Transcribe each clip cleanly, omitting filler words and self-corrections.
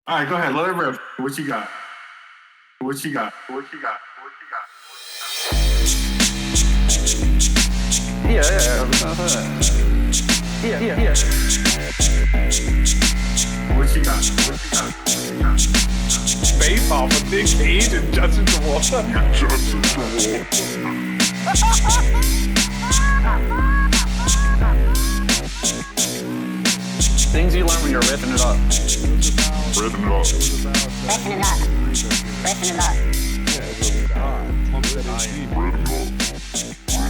All right, go ahead. Let it rip. What you got? What you got? What you got? What you got? Yeah. What you got? What you got? Space off a big page and Justin Travolta. Things you learn when you're ripping it up. Ripping it up.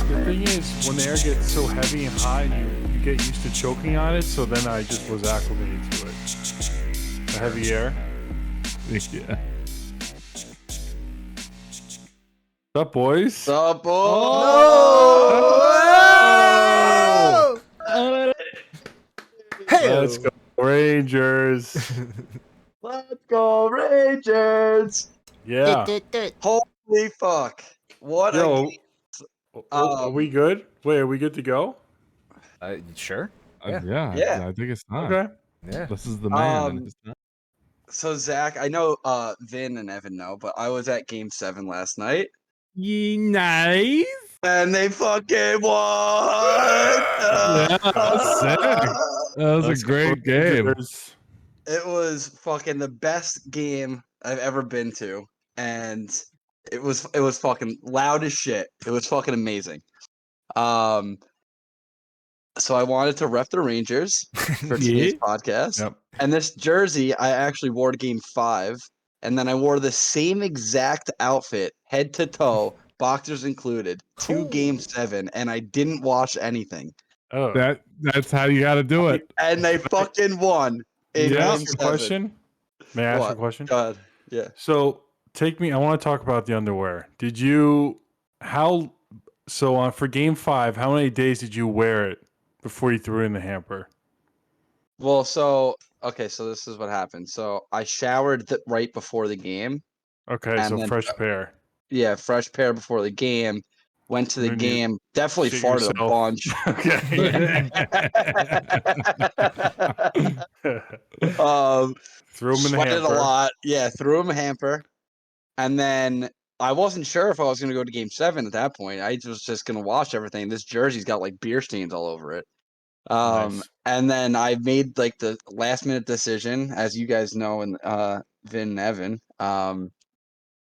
The thing is, when the air gets so heavy and high, you get used to choking on it, so then I just was acclimated to it. The heavy air. Yeah. What's up, boys? Sup, boy? Oh! Hey, Let's go, Rangers. let's go, Rangers! Yeah. Holy fuck! What a Yo, game. are we good? Wait, are we good to go? Sure. Yeah. I think it's time. Okay. Yeah. This is the man. and it's time. So Zach, I know Vin and Evan know, but I was at Game 7 last night, Nice. and they fucking won. Yeah, sick. That was Let's a go, great game. Rangers. It was fucking the best game I've ever been to, and it was fucking loud as shit. It was fucking amazing. So I wanted to rep the Rangers for today's podcast. Yep. And this jersey I actually wore to Game 5, and then I wore the same exact outfit, head to toe, boxers included, to Game 7, and I didn't wash anything. Oh. That's how you got to do it. And they fucking won in May I Game ask you a 7. question? May I ask you a What? question? God, yeah. So I want to talk about the underwear. For Game 5, how many days did you wear it before you threw it in the hamper? Well, so this is what happened. So I showered right before the game. Okay, And so then- fresh pair. Yeah, fresh pair before the game. Went to the And then you game. Definitely shit farted yourself. a bunch. Threw them in the Sweated hamper. a lot. Yeah, threw him a hamper. And then I wasn't sure if I was going to go to Game 7 at that point. I was just going to wash everything. This jersey's got like beer stains all over it. Nice. And then I made like the last minute decision, as you guys know, and Vin and Evan,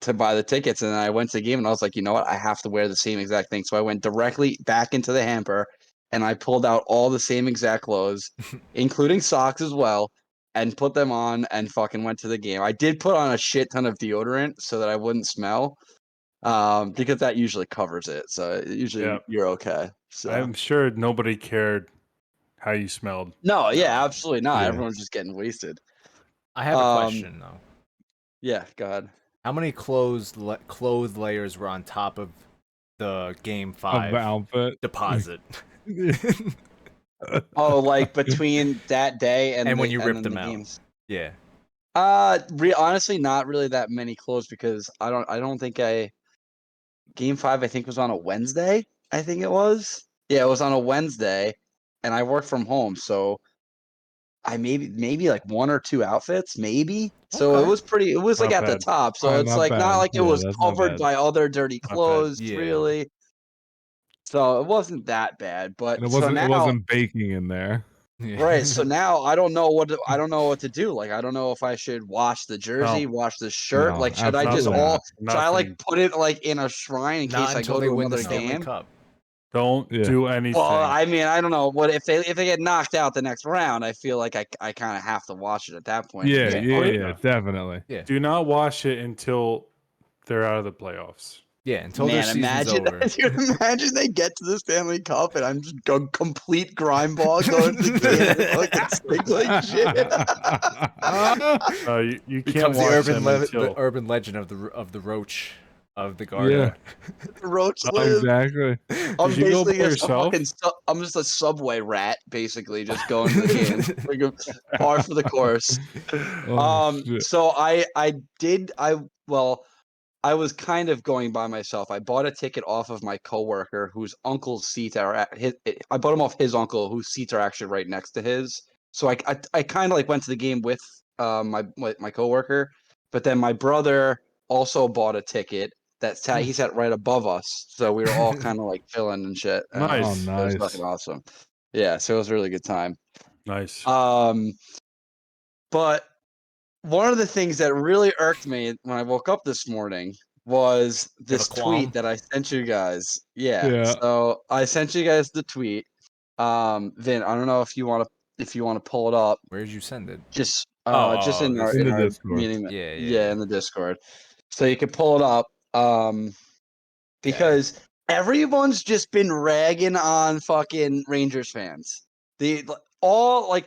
to buy the tickets. And then I went to the game and I was like, you know what? I have to wear the same exact thing. So I went directly back into the hamper and I pulled out all the same exact clothes, including socks as well, and put them on and fucking went to the game. I did put on a shit ton of deodorant so that I wouldn't smell, because that usually covers it. So usually Yeah. you're okay. So. I'm sure nobody cared how you smelled. No, yeah, absolutely not. Yeah. Everyone's just getting wasted. I have a question though. Yeah, go ahead. How many clothes layers were on top of the Game Of 5 the outfit. deposit? Oh, like between that day and when you ripped then them the out. games. Yeah. Honestly, not really that many clothes because I don't think Game 5 I think was on a Wednesday. I think it was. Yeah, it was on a Wednesday, and I worked from home, so I maybe like one or two outfits, maybe. So Okay. it was pretty. It was like Not at the bad. top, so it's Not like bad. not like it Yeah, was that's not covered bad. by other dirty bad. clothes, Yeah. really. So it wasn't that bad, but And it so wasn't. now, It wasn't baking in there. Yeah. right. So now I don't know what to do. Like I don't know if I should wash the jersey, wash the shirt. No, Like should I just absolutely not. should I like put it like in a shrine in Not case I until go they to win the another Stanley game? Cup. Don't Yeah. do anything. Well, I mean, I don't know. What if they get knocked out the next round? I feel like I kind of have to wash it at that point. Yeah, Yeah. yeah, definitely. Yeah. Do not wash it until they're out of the playoffs. Yeah, until their Man, season's imagine over. dude, imagine they get to the Stanley Cup and I'm just go complete grime ball going to the game and fucking stink like shit. You can't Becomes the wash them until... the urban legend of the roach of the Garda. Roach live. Exactly. I'm Did you go basically by just a yourself? fucking I'm just a subway rat, basically, just going to the game. Like a par for the course. Oh, shit. So I was kind of going by myself. I bought a ticket off of my coworker whose uncle's seats are at his. I bought him off his uncle whose seats are actually right next to his. So I kind of like went to the game with my coworker, but then my brother also bought a ticket. He sat right above us, so we were all kind of like chilling and shit. And Nice. Oh, It was nice. fucking awesome. Yeah, so it was a really good time. Nice. But one of the things that really irked me when I woke up this morning was this qualm? tweet that I sent you guys. Yeah. Yeah. So I sent you guys the tweet. Vin, I don't know if you want to pull it up. Where did you send it? Just Oh, in our In the in our Discord. meeting. Yeah. In the Discord. So you can pull it up. Because everyone's just been ragging on fucking Rangers fans. We talked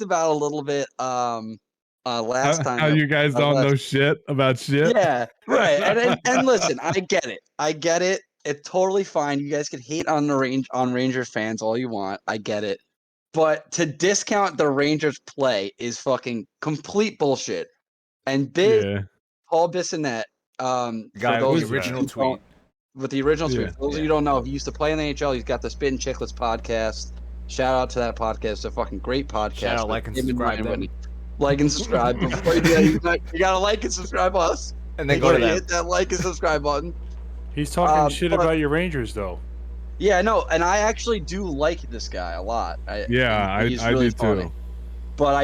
about a little bit last time. How you guys don't know shit about shit? Yeah, right. And listen, I get it. It's totally fine. You guys can hate on Rangers fans all you want. I get it. But to discount the Rangers play is fucking complete bullshit. And Yeah. Paul Bissonnette, Guy for with those the original who tweet. don't- with the original tweet. Yeah. For those of you who don't know, he used to play in the NHL. He's got the Spit and Chicklets podcast. Shout out to that podcast. It's a fucking great podcast. Shout out, with like, and him subscribe Ryan them. Whitney. Like and subscribe. Before you, you gotta like and subscribe us. And then Make go sure to you them. hit that like and subscribe button. He's talking shit but- about your Rangers, though. Yeah, no, and I actually do like this guy a lot. He's I really do funny. too. But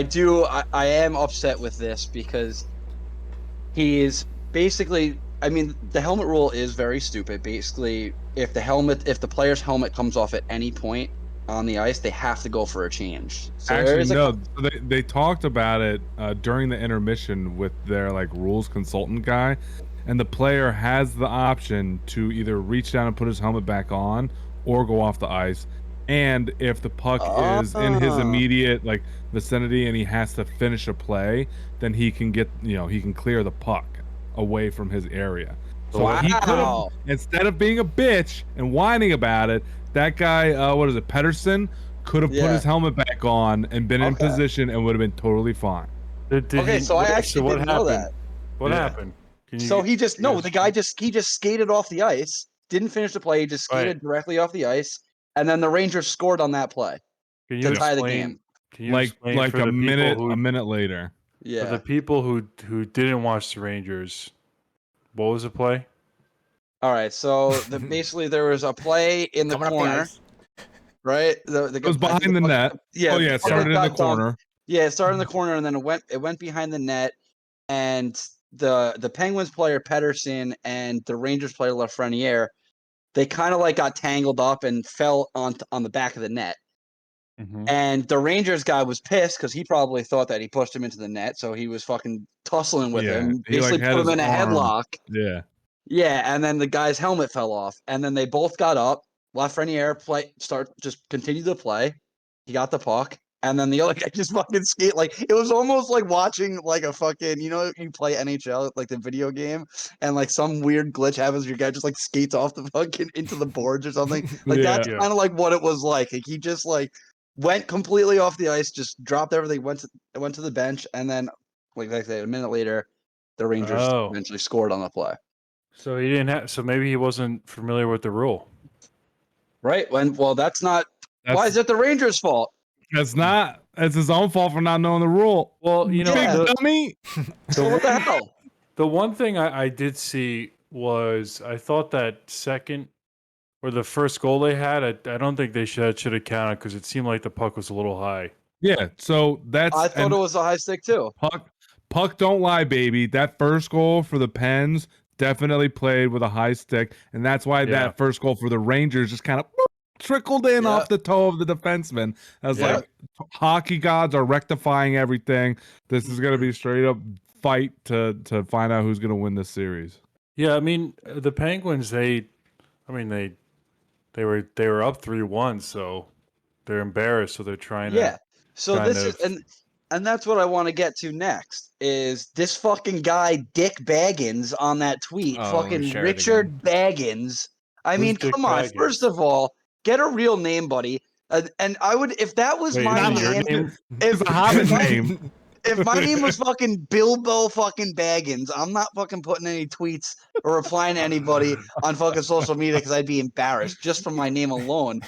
I am upset with this because he is basically, I mean, the helmet rule is very stupid. Basically, if the player's helmet comes off at any point on the ice, they have to go for a change. So there Actually, is no. They talked about it during the intermission with their like rules consultant guy, and the player has the option to either reach down and put his helmet back on or go off the ice. And if the puck is in his immediate like vicinity and he has to finish a play, then he can he can clear the puck away from his area. So he could have, instead of being a bitch and whining about it, that guy, Pedersen, could have put his helmet back on and been in position and would have been totally fine. So I actually didn't know that. What happened? The guy just skated off the ice, didn't finish the play, he just skated directly off the ice, and then the Rangers scored on that play to tie the game. Can you Like a minute later. Yeah. For the people who didn't watch the Rangers, what was the play? All right, so basically there was a play in the corner, right? It was behind the net. Yeah. It started in the corner. Yeah, it started in the corner, and then it went behind the net, and the Penguins player Pedersen and the Rangers player Lafreniere, they kind of like got tangled up and fell on the back of the net. Mm-hmm. And the Rangers guy was pissed because he probably thought that he pushed him into the net, so he was fucking tussling with him, basically put him in a headlock. Yeah. Yeah, and then the guy's helmet fell off, and then they both got up. Lafreniere continued to play. He got the puck, and then the other guy just fucking skate. Like it was almost like watching like a fucking, you play NHL like the video game, and like some weird glitch happens. Your guy just like skates off the fucking into the boards or something. Like that's kind of like what it was like. Like he just like went completely off the ice, just dropped everything, went to the bench, and then like I said, a minute later, the Rangers eventually scored on the play. So he didn't have. So maybe he wasn't familiar with the rule, right? That's not. Why is it the Rangers' fault? It's not. It's his own fault for not knowing the rule. Well, big dummy. So what the hell? The one thing I did see was I thought that second or the first goal they had, I don't think they should have counted because it seemed like the puck was a little high. Yeah, so I thought it was a high stick too. Puck don't lie, baby. That first goal for the Pens definitely played with a high stick, and that's why that first goal for the Rangers just kind of trickled in off the toe of the defenseman. I was like, hockey gods are rectifying everything. This is going to be straight up fight to find out who's going to win this series. Yeah, I mean the Penguins, they were up 3-1, so they're embarrassed. So they're trying to. So this is and that's what I want to get to next is this fucking guy Dick Baggins on that tweet. Fucking Richard Baggins. I mean, come on. First of all, get a real name, buddy. And I would, if that was my name, if a Hobbit name. If my name was fucking Bilbo fucking Baggins, I'm not fucking putting any tweets or replying to anybody on fucking social media because I'd be embarrassed just from my name alone.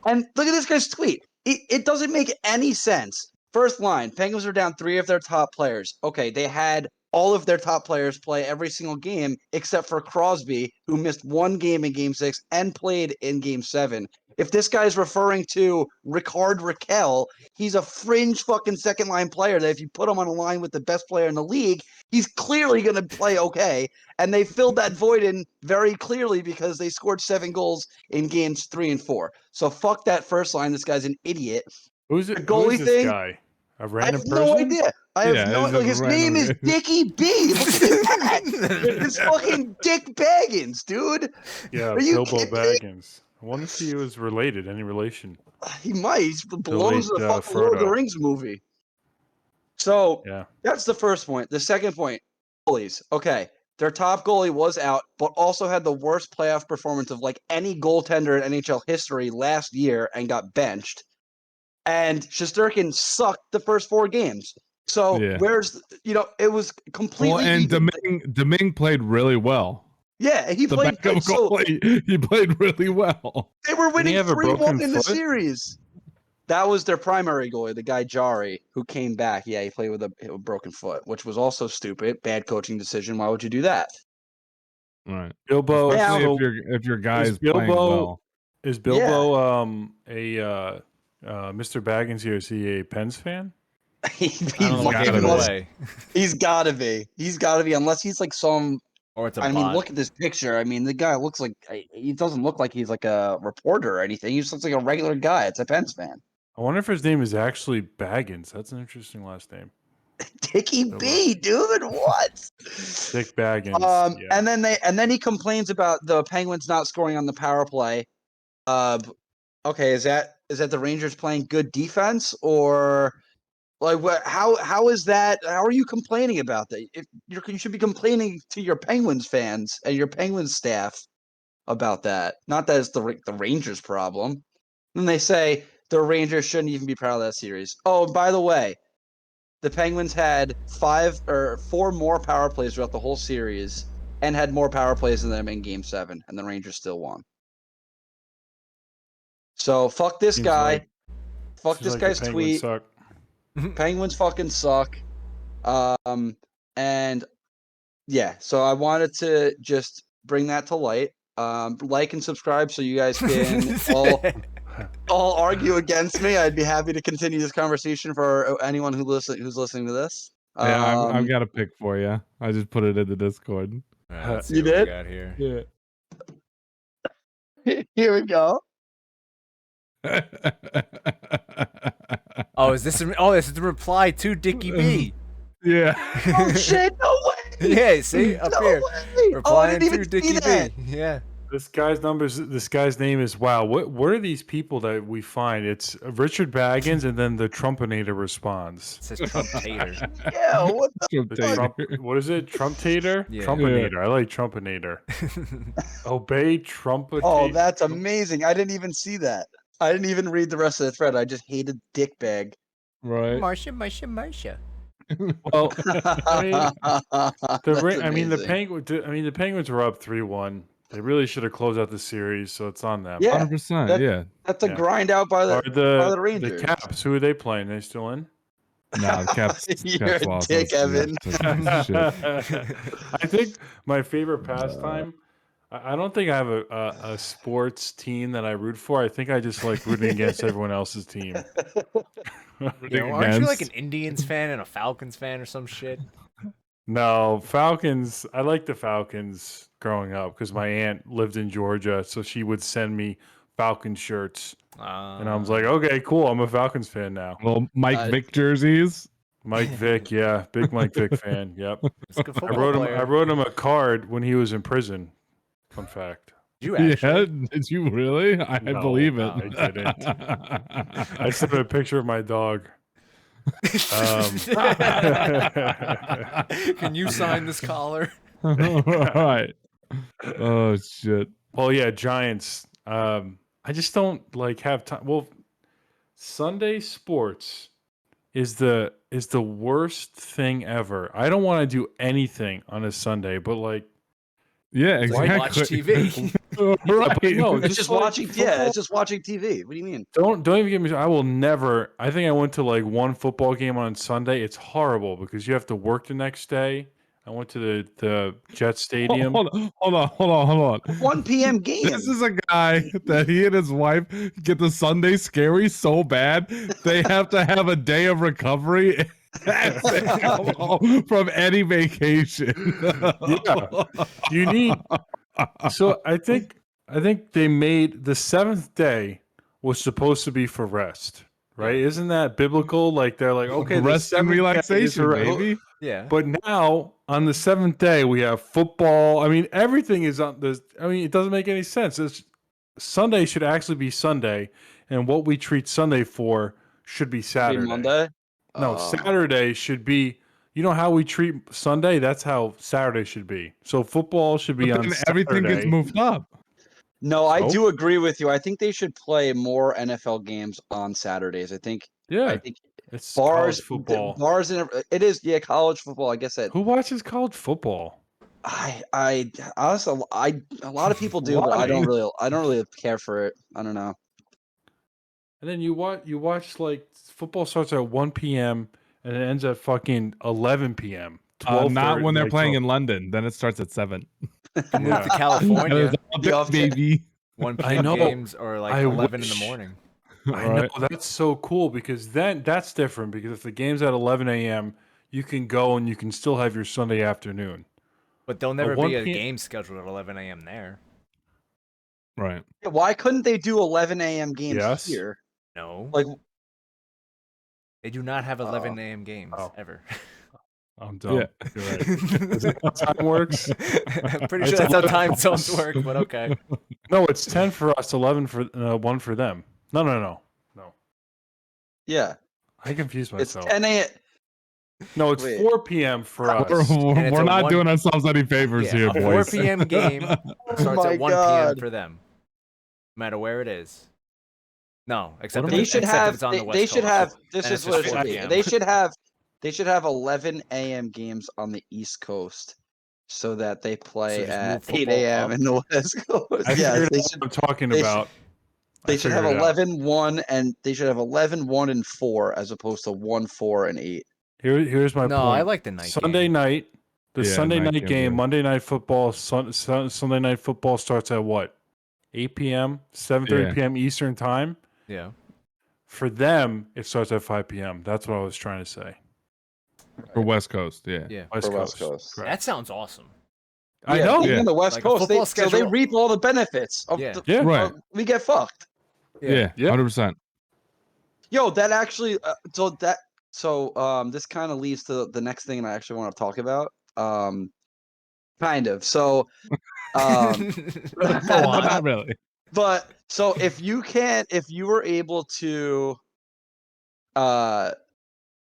And look at this guy's tweet. It doesn't make any sense. First line, Penguins were down 3 of their top players. Okay, they had all of their top players play every single game except for Crosby, who missed 1 game in Game 6 and played in Game 7. If this guy's referring to Ricard Raquel, he's a fringe fucking second-line player that if you put him on a line with the best player in the league, he's clearly going to play okay. And they filled that void in very clearly because they scored 7 goals in Games 3 and 4. So fuck that first line. This guy's an idiot. Who's it? The Who goalie is this thing? guy? A I random have person? no idea. I have Yeah, no it's like, just his random name is guy. Dickie B. Look at his hat. It's fucking Dick Baggins, dude. Yeah, Are you Bilbo kidding me? Baggins. I wonder if he was related. Any relation? He might. He belongs late, in the fucking Lord of the Frodo. Rings movie. So Yeah. that's the first point. The second point, goalies. Okay, their top goalie was out, but also had the worst playoff performance of like any goaltender in NHL history last year and got benched. And Shesterkin sucked the first 4 games. So Yeah. where's it was completely Well, and even. Domingue played really well. Yeah, he The played backup good. So goalie, he played really well. they were Didn't he winning have a 3-1 broken in the foot? series. That was their primary goalie, the guy Jari, who came back. Yeah, he played with a broken foot, which was also stupid. Bad coaching decision. Why would you do that? Right. Bilbo. Especially Now- if your guy is is playing Bilbo- well. Is Bilbo Mr. Baggins here? Is he a Pens fan? he I don't know what gotta gave it be. away. He's gotta be. He's gotta be, unless he's like some. Or it's a I bot. mean, look at this picture. I mean, the guy looks like he doesn't look like he's like a reporter or anything. He just looks like a regular guy. It's a Pens fan. I wonder if his name is actually Baggins. That's an interesting last name. Dickie B, dude. What? Dick Baggins. Yeah. And then he complains about the Penguins not scoring on the power play. Okay, is that the Rangers playing good defense, or like what? How is that? How are you complaining about that? If you should be complaining to your Penguins fans and your Penguins staff about that. Not that it's the Rangers' problem. And they say the Rangers shouldn't even be proud of that series. Oh, by the way, the Penguins had 4 more power plays throughout the whole series and had more power plays than them in Game 7, and the Rangers still won. So fuck this Seems guy. like- Fuck Seems this like the guy's Penguins tweet. suck. Penguins fucking suck. And yeah, so I wanted to just bring that to light. Like and subscribe so you guys can all argue against me. I'd be happy to continue this conversation for anyone who's listening to this. Yeah, I've got a pick for you. I just put it in the Discord. All right, let's see You what we did? got here. Yeah. Here we go. Oh, is this? This is the reply to Dickie B. Yeah. Oh shit! No way! Yeah, see up No here, way! Oh, I replying didn't to even see Dickie that. B. Yeah. This guy's name is wow. What are these people that we find? It's Richard Baggins, and then the Trumpinator responds. It says Trump tater. Yeah, what the The Trump, what is it? Trumptator? Yeah. Trumpinator. I like Trumpinator. Obey Trumpinator. Oh, that's amazing. I didn't even see that. I didn't even read the rest of the thread. I just hated dickbag. Right. Marsha. Well, the Penguins. the Penguins were up 3-1. They really should have closed out the series, so it's on them. Yeah, 100%. that- Yeah. That's a Yeah. grind out by Are the the Rangers. Caps? Who are they playing? Are they still in? Nah, the Caps. You're Caps a lost dick, us. Evan. Yeah, shit. I think my favorite pastime. I don't think I have a sports team that I root for. I think I just like rooting against everyone else's team. Aren't you like an Indians fan and a Falcons fan or some shit? No, Falcons. I like the Falcons growing up because my aunt lived in Georgia, so she would send me Falcon shirts, and I was like, okay, cool. I'm a Falcons fan now. Well, Mike Vick jerseys. Mike Vick, yeah, big Mike Vick fan. Yep. It's a good I football player. wrote him a card when he was in prison. Fun fact. You actually? Yeah, did you really? I No, believe it. I didn't. I sent him a picture of my dog. Can you sign this collar? All right. Oh shit. Well, yeah, Giants. I just don't like have time. Well, Sunday sports is the worst thing ever. I don't want to do anything on a Sunday, but like, Yeah, Why exactly. watch TV? Right. No, It's just like watching. Yeah, it's just watching TV. What do you mean? Don't even get me. I will never. I think I went to like one football game on Sunday. It's horrible because you have to work the next day. I went to the Jet Stadium. Hold on. 1 p.m. game. This is a guy that he and his wife get the Sunday scary so bad they have to have a day of recovery and they come home from any vacation. Yeah, you need. So I think they made the seventh day was supposed to be for rest, right? Isn't that biblical? Like they're like, okay, the Rest and seventh day is relaxation, for rest. baby. Yeah. But now on the seventh day we have football. I mean, everything is on this. I mean, it doesn't make any sense. Sunday should actually be Sunday, and what we treat Sunday for should be Saturday. Monday. No, Saturday should be. You know how we treat Sunday? That's how Saturday should be. So football should be But on then Saturday. everything gets moved up. No, I So? do agree with you. I think they should play more NFL games on Saturdays. I think Yeah, think it's bars, college football. bars, and it is college football. I guess that Who watches college football? I honestly, a lot of people do, but I don't really care for it. I don't know. And then you watch like football starts at 1 p.m. and it ends at fucking 11 p.m. Not when they're like playing 12. in London. Then it starts at 7. Move Yeah. to California. And it's all day, baby. 1 I p.m. know. games or like I 11 in the wish. morning. I know that's so cool because then that's different because if the game's at 11 a.m., you can go and you can still have your Sunday afternoon. But there'll never 1 be a p.m. game scheduled at 11 a.m. there. Right. Why couldn't they do 11 a.m. games Yes. here? No. Like, They do not have 11 a.m. games Oh. ever. I'm dumb. Yeah. You're right. Is that how time works? I'm pretty sure that's how time zones work, but okay. No, it's 10 for us, 11 for 1 for them. No. yeah, I confused it's myself. 10 a.m. No, it's Wait. 4 p.m. for us. it's We're a not 1 doing ourselves any favors Yeah, here, a 4 boys. p.m. game starts my at 1 p.m. God. for them, no matter where it is. No, except What if They it's, should except if have. it's on the West They should Coast. have. This And is it's what it just should 4 be. p.m. They should have. They should have 11 a.m. games on the East Coast, so that they play just at move 8 football a.m. up. in the West Coast. I Yes, figured they out should. what I'm talking they about. They I should have figured it out. 11-1 and they should have 11-1 and 4 as opposed to 1-4 and 8. Here's my No, point. I like the night Sunday game. night, the Yeah, Sunday night night games game, are- Monday night football, Sunday night football starts at what? 8 p.m., 7:30 Yeah. p.m. Eastern time. Yeah. For them, it starts at 5 p.m. That's what I was trying to say. For West Coast, yeah. Yeah. West For Coast. West Coast. Correct. That sounds awesome. I know. Being Yeah. on the West Like a Coast, football so they schedule- reap all the benefits of Yeah. the, Yeah. Right. we get fucked. Yeah. Yeah. 100%. Yo, that actually this kind of leads to the next thing I actually want to talk about. Kind of. So But not really. but so if you were able to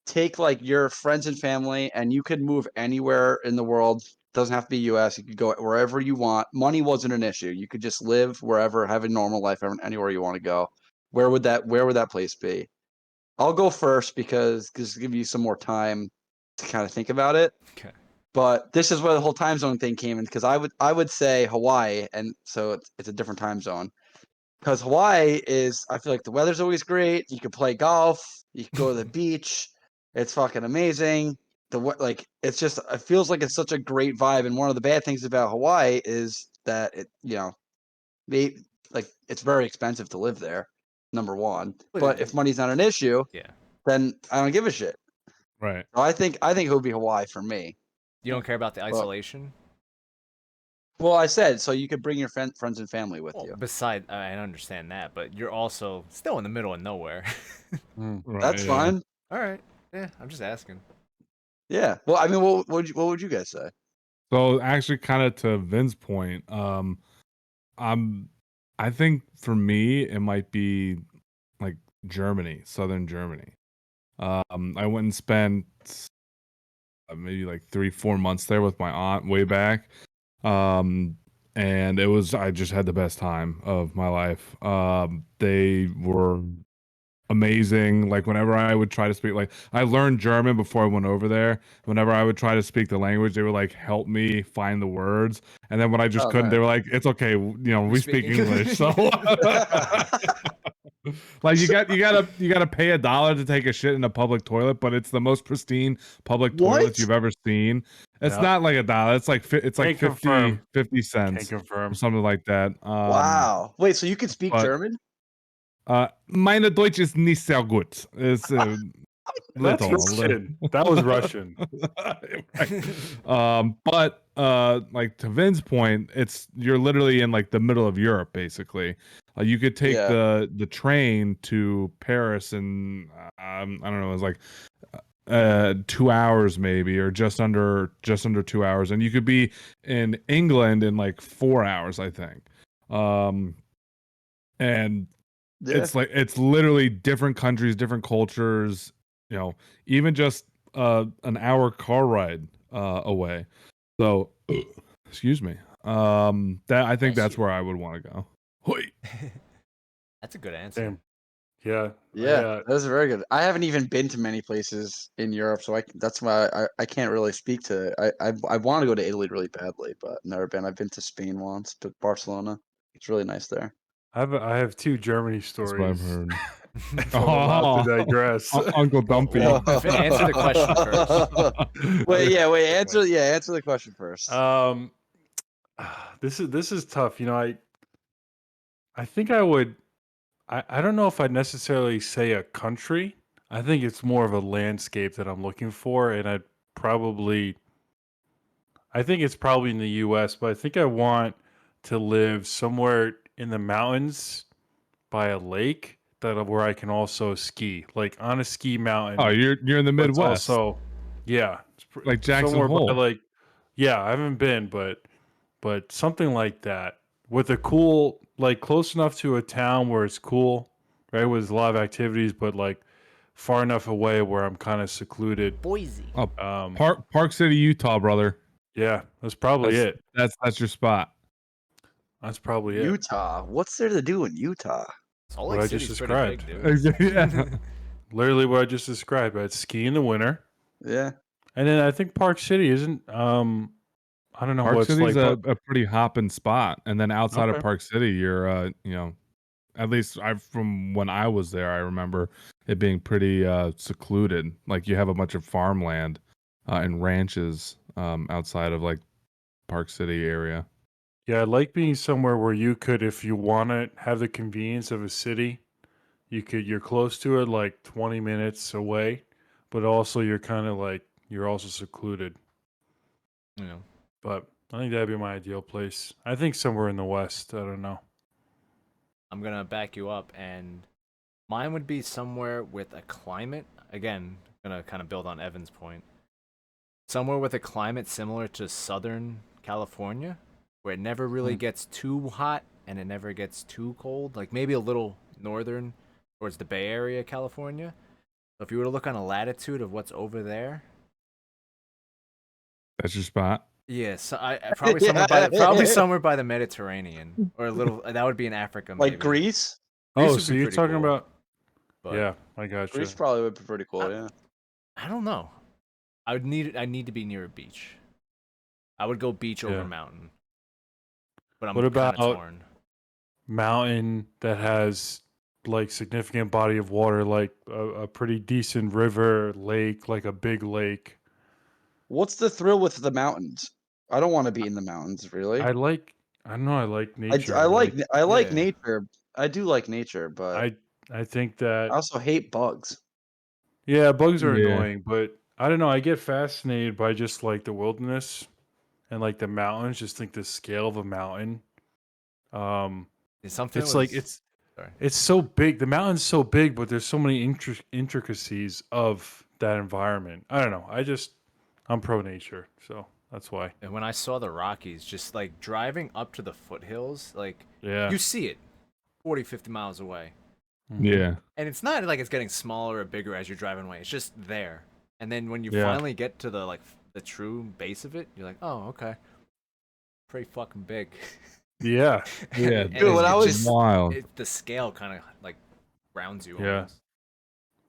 take like your friends and family and you could move anywhere in the world, doesn't have to be US, you could go wherever you want. Money wasn't an issue. You could just live wherever, have a normal life anywhere you want to go. Where would that place be? I'll go first because give you some more time to kind of think about it. Okay. But this is where the whole time zone thing came in because I would say Hawaii, and so it's a different time zone. Because Hawaii is, I feel like the weather's always great. You can play golf. You can go to the beach. It's fucking amazing. It's just, it feels like it's such a great vibe. And one of the bad things about Hawaii is that it's very expensive to live there. Number one, but if money's not an issue, Yeah. then I don't give a shit. Right. So I think it would be Hawaii for me. You don't care about the isolation? Well, I said so you could bring your friends and family with you. Besides, I understand that, but you're also still in the middle of nowhere. Right, That's yeah. fine. All right. Yeah, I'm just asking. Yeah. Well, I mean, what would you guys say? So actually, kind of to Vin's point, I think for me it might be like Germany, southern Germany. I went and spent maybe like 3-4 months there with my aunt way back. And I just had the best time of my life. They were amazing. Like whenever I would try to speak, like I learned German before I went over there. Whenever I would try to speak the language, they would like help me find the words. And then when I just Oh, couldn't, they nice. were like, "It's okay, you know, we speak speak English." So, like you gotta pay $1 to take a shit in a public toilet, but it's the most pristine public What? toilets you've ever seen. It's Yeah. not like $1. It's like it's like Can't 50 confirm. 50 Can't cents or confirm. something like that. Wow. Wait, so you can speak but- German? Meine Deutsch ist nicht sehr gut. It's That's little. Russian. That was Russian. Right. But like to Vin's point, you're literally in like the middle of Europe, basically. You could take Yeah. the train to Paris in I don't know, it was like 2 hours maybe, or just under 2 hours, and you could be in England in like 4 hours, I think. And Yeah. it's literally different countries, different cultures, you know, even just an hour car ride away. So excuse me. That I think that's where I would want to go. Hoi. That's a good answer. Damn. Yeah. Yeah, that's very good. I haven't even been to many places in Europe, so that's why I can't really speak to it. I want to go to Italy really badly, but never been. I've been to Spain once, to Barcelona. It's really nice there. I have 2 Germany That's what I've stories. heard. If I'm allowed to digress. Uncle Dumpy. Well, answer the question first. Wait, answer the question first. This is tough. You know, I think I would. I don't know if I'd necessarily say a country. I think it's more of a landscape that I'm looking for, and I think it's probably in the U.S., but I think I want to live somewhere in the mountains by a lake where I can also ski, like on a ski mountain. Oh, you're in the but it's Midwest. also, yeah, Like Jackson somewhere Hole. by like, yeah, I haven't been, but something like that with a cool, like close enough to a town where it's cool, right? With a lot of activities, but like far enough away where I'm kind of secluded. Boise. Oh, Park City, Utah, brother. Yeah, that's probably it. That's your spot. That's probably it. Utah. What's there to do in Utah? Salt What Lake I just City's pretty described. big, dude. Yeah. Literally what I just described. I'd ski in the winter, Yeah. and then I think Park City isn't. I don't know Park what it's City's like. a pretty hopping spot, and then outside of Okay. Park City, you're you know, at least from when I was there, I remember it being pretty secluded. Like you have a bunch of farmland and ranches outside of like Park City area. Yeah, I like being somewhere where you could, if you want to have the convenience of a city, you're close to it, like 20 minutes away, but also you're kind of like, you're also secluded. Yeah. But I think that'd be my ideal place. I think somewhere in the West. I don't know. I'm gonna back you up, and mine would be somewhere with a climate. Again, gonna kind of build on Evan's point. Somewhere with a climate similar to Southern California, where it never really gets too hot and it never gets too cold. Like maybe a little northern towards the Bay Area, California. So if you were to look on a latitude of what's over there, That's your spot. yeah, so I probably somewhere by the Mediterranean, or a little. That would be in Africa, maybe. Like Greece? Greece Oh, would so be you're pretty talking cool, about? but Yeah, I got you. Greece probably would be pretty cool, yeah. I don't know. I need to be near a beach. I would go beach over Yeah. mountain. But I'm What kind of about- torn. Mountain that has like significant body of water, like a pretty decent river, lake, like a big lake. What's the thrill with the mountains? I don't want to be in the mountains, really. I don't know. I like nature. I like Yeah. nature. I do like nature, but I think I that also hate bugs. yeah, bugs are Yeah. annoying, but I don't know. I get fascinated by just like the wilderness and like the mountains. Just think the scale of a mountain. It's something. It's like Sorry. it's so big. The mountain's so big, but there's so many intricacies of that environment. I don't know. I'm pro nature, so that's why. And when I saw the Rockies, just like driving up to the foothills, like Yeah. you see it 40, 50 miles away. Yeah. And it's not like it's getting smaller or bigger as you're driving away. It's just there. And then when you Yeah. finally get to the the true base of it, you're like, oh, okay. Pretty fucking big. Yeah. Yeah. And Dude, when I was- wild. the scale kind of like grounds you. Yeah. Almost.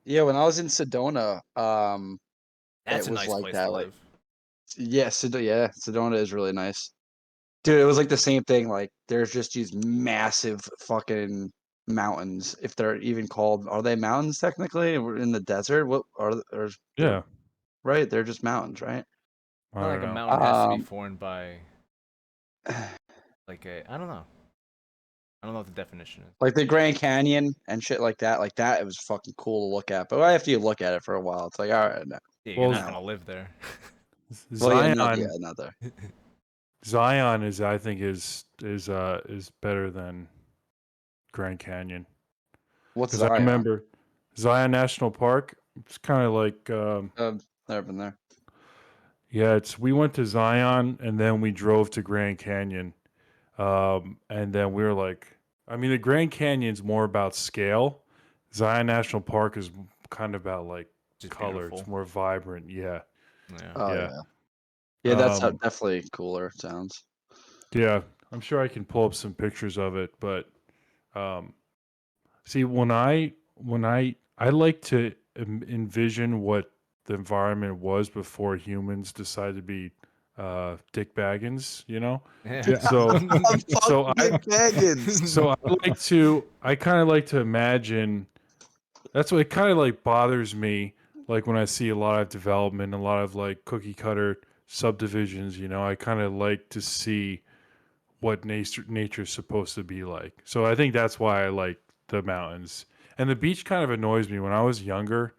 Yeah, when I was in Sedona, That's it a was nice like place that. to Like, live. yeah, Sedona is really nice. Dude, it was like the same thing. Like, there's just these massive fucking mountains. If they're even called, are they mountains technically? We're in the desert. What are or Yeah, right? They're just mountains, right? I Not don't like a know. mountain has to be Um, formed by like a. I don't know. I don't know what the definition is. like the Grand Canyon and shit like that. Like that, it was fucking cool to look at. But after you look at it for a while, it's like, all right, no. Yeah, Well, you're not gonna live there. Well, yeah, Zion, not there. Zion is I think is better than Grand Canyon What's because I Zion? remember Zion National Park. It's kind of like Never been there. yeah, it's we went to Zion and then we drove to Grand Canyon, and then we were like, I mean, the Grand Canyon's more about scale. Zion National Park is kind of about like Just color. beautiful. It's more vibrant. Yeah, Yeah. Oh yeah. yeah, that's Um, definitely cooler. Sounds. Yeah, I'm sure I can pull up some pictures of it, but um, see, when I like to envision what the environment was before humans decided to be Dick Baggins, you know. Yeah. So, so I, Baggins. so I kind of like to imagine. That's what it kind of like bothers me, like when I see a lot of development, a lot of like cookie cutter subdivisions. You know, I kind of like to see what nature's supposed to be like. So I think that's why I like the mountains. And the beach kind of annoys me. When I was younger,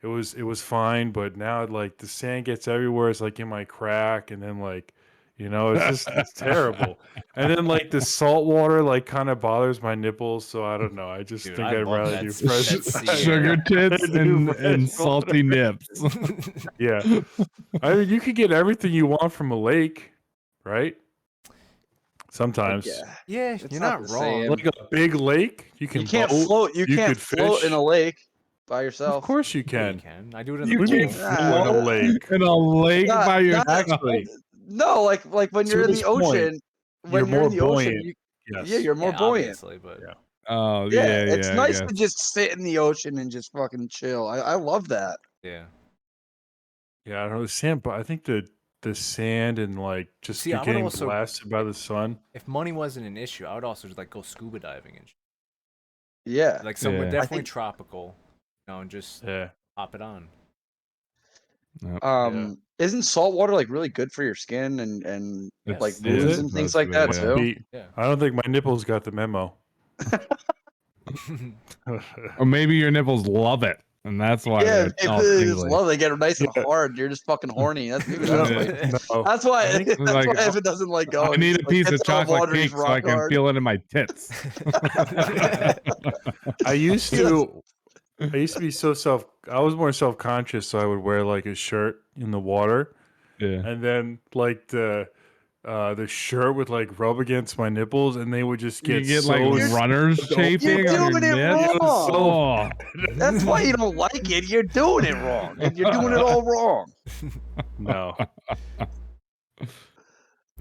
it was fine, but now like the sand gets everywhere. It's like in my crack, and then like, it's terrible. And then like the salt water like kind of bothers my nipples. So I don't know. I just Dude, think I I'd love rather that do s- fresh that sea Sugar air. tits Do and fresh salty nips. Yeah, I mean you could get everything you want from a lake, right? Sometimes. Yeah, Yeah, it's you're not not the wrong. same. Like a big lake, you You can can't boat, float. You can't could float in fish. a lake by Of yourself. course you Yeah, you can. can. I do it in You the What do you mean pool. float in a lake? In a lake Not, by not yourself. Exactly. no, like when To you're in his the point, ocean. you're When you're more in the ocean, buoyant. yeah, Yes. you're more Yeah, buoyant. obviously, but Yeah. Oh Yeah, yeah, it's yeah. I nice to guess. just sit in the ocean and just fucking chill. I love that. yeah. Yeah, I don't know. The sand, but I think the sand and like just See, you're I would getting also, blasted by the sun. if money wasn't an issue, I would also just like go scuba diving and Yeah, like somewhere Yeah. definitely think- tropical, and just Yeah. hop it on. Yep. Yeah. isn't salt water like really good for your skin and Yes. like Is wounds it? and things Most like of that it, yeah. too? Yeah. I don't think my nipples got the memo. Or maybe your nipples love it, and that's why Yeah, they're all they just tingly. love. They get nice and Yeah. hard. You're just fucking horny. Maybe No, that's why. no. That's why. I think That's Like, why Evan doesn't like I going. need He's a like, piece "Get of some chocolate water, he's cake so I rock can hard." feel it in my tits. I used He does- to be so I was more self-conscious, so I would wear like a shirt in the water, Yeah. and then like the shirt would like rub against my nipples, and they would just You get get so like runners so- chafing You're on your doing it nips. wrong. Oh, That's why you don't like it. You're doing it wrong. You're doing it all wrong. No,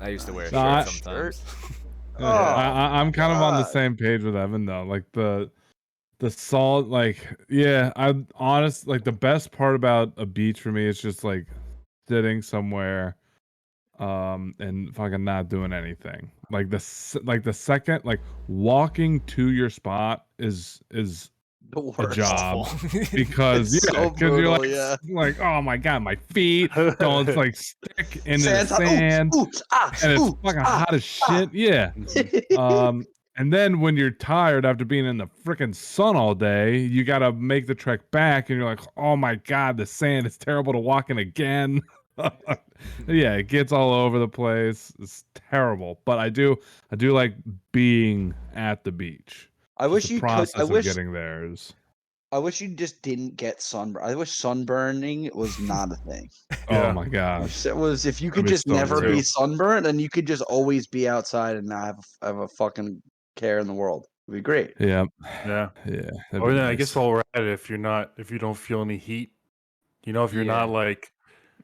I used to wear a No, I- shirt sometimes. yeah. Oh, I'm kind of on the God. same page with Evan though. Like the salt, like yeah. I'm honest. Like the best part about a beach for me is just like sitting somewhere, and fucking not doing anything. Like the second, like walking to your spot is The a worst. job. Awful. Because It's yeah, so 'cause you're brutal, like, yeah. like oh my god, my feet don't like stick into the Sand's hot. sand, Ooh, and it's ooh, fucking ah, hot as shit. Yeah. And then when you're tired after being in the freaking sun all day, you gotta make the trek back, and you're like, oh my god, the sand is terrible to walk in again. Yeah, it gets all over the place. It's terrible, but I do like being at the beach. I wish The you could. process of getting there is. I wish you just didn't get sunburn. I wish sunburning was not a thing. Oh Yeah. my gosh. It was if you That'd could be just so never great. be sunburned and you could just always be outside and not have a fucking care in the world. It'd be great. Yeah. yeah. Yeah. that'd Or be then I nice. guess while we're at it, if you don't feel any heat, if you're not Yeah. like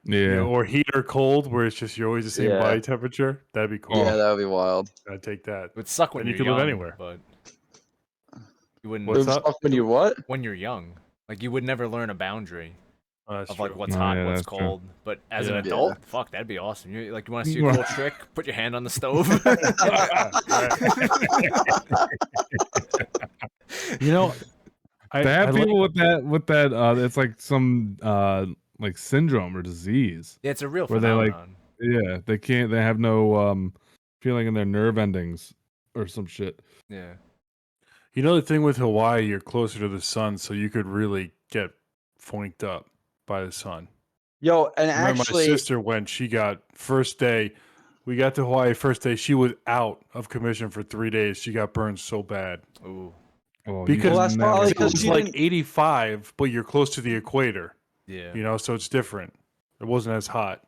Yeah. or heat or cold, where it's just you're always the same Yeah. body temperature, that'd be cool. Yeah, that would be wild. I'd take that. It would suck when Then you you're could live young, anywhere. but you wouldn't. What's It would up? suck when you what? When you're young, Like you would never learn a boundary That's of like true. what's Oh, hot, yeah, what's that's true. cold. But as an Yeah. adult, fuck, that'd be awesome. You want to see a cool trick? Put your hand on the stove. You know, They have I like people with that it's like some like syndrome or disease Yeah, it's a real where they like phenomenon. they have no feeling in their nerve endings or some shit. Yeah. You know the thing with Hawaii, you're closer to the sun, so you could really get foinked up by the sun. Yo, and I remember my actually, sister when she got first day. We got to Hawaii first day. She was out of commission for 3 days. She got burned so bad Ooh. Oh, because well, that's probably it because was she like didn't. 85, but you're close to the equator. Yeah. You know, so it's different. It wasn't as hot.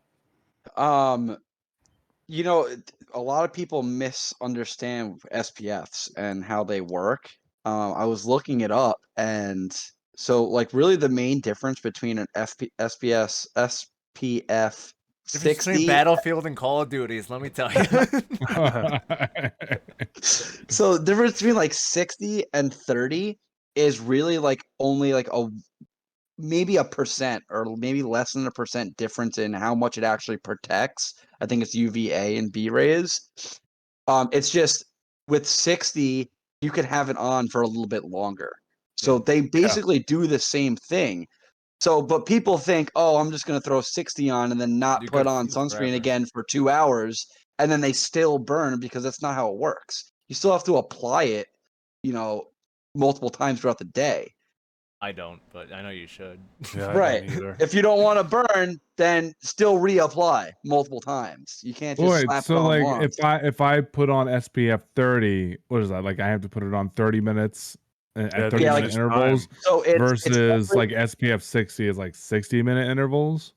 You know, a lot of people misunderstand SPFs and how they work. I was looking it up, and so like really the main difference between an SPS SPF Difference between 60. Battlefield and Call of Duties, let me tell you. So the difference between like 60 and 30 is really like only like maybe a percent or maybe less than a percent difference in how much it actually protects. I think it's UVA and B rays. It's just with 60, you can have it on for a little bit longer. So Yeah. they basically do the same thing. So, but people think, oh, I'm just going to throw 60 on and then not You're put good on sunscreen forever. again for 2 hours, and then they still burn because that's not how it works. You still have to apply it, multiple times throughout the day. I don't, but I know you should. Yeah, I Right. don't either. If you don't want to burn, then still reapply multiple times. You can't just Wait, slap it so on like once. if I put on SPF 30, what is that? Like I have to put it on 30 minutes at Yeah, 30 Yeah, minute like- intervals So it's versus every- like SPF 60 is like 60-minute intervals.